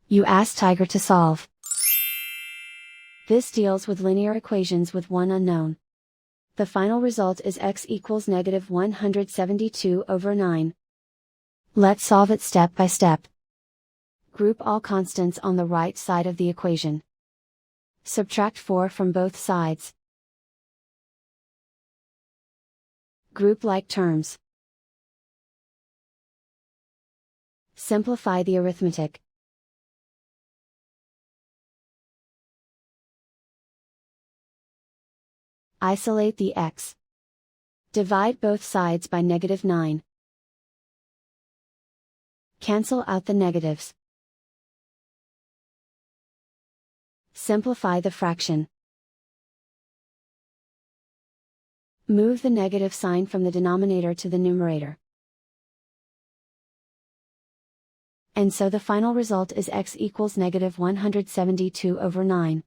You ask Tiger to solve. This deals with linear equations with one unknown. The final result is x equals negative 172/9. Let's solve it step by step. Group all constants on the right side of the equation. Subtract 4 from both sides. Group like terms. Simplify the arithmetic. Isolate the x. Divide both sides by -9. Cancel out the negatives. Simplify the fraction. Move the negative sign from the denominator to the numerator. And so the final result is x equals negative 172/9.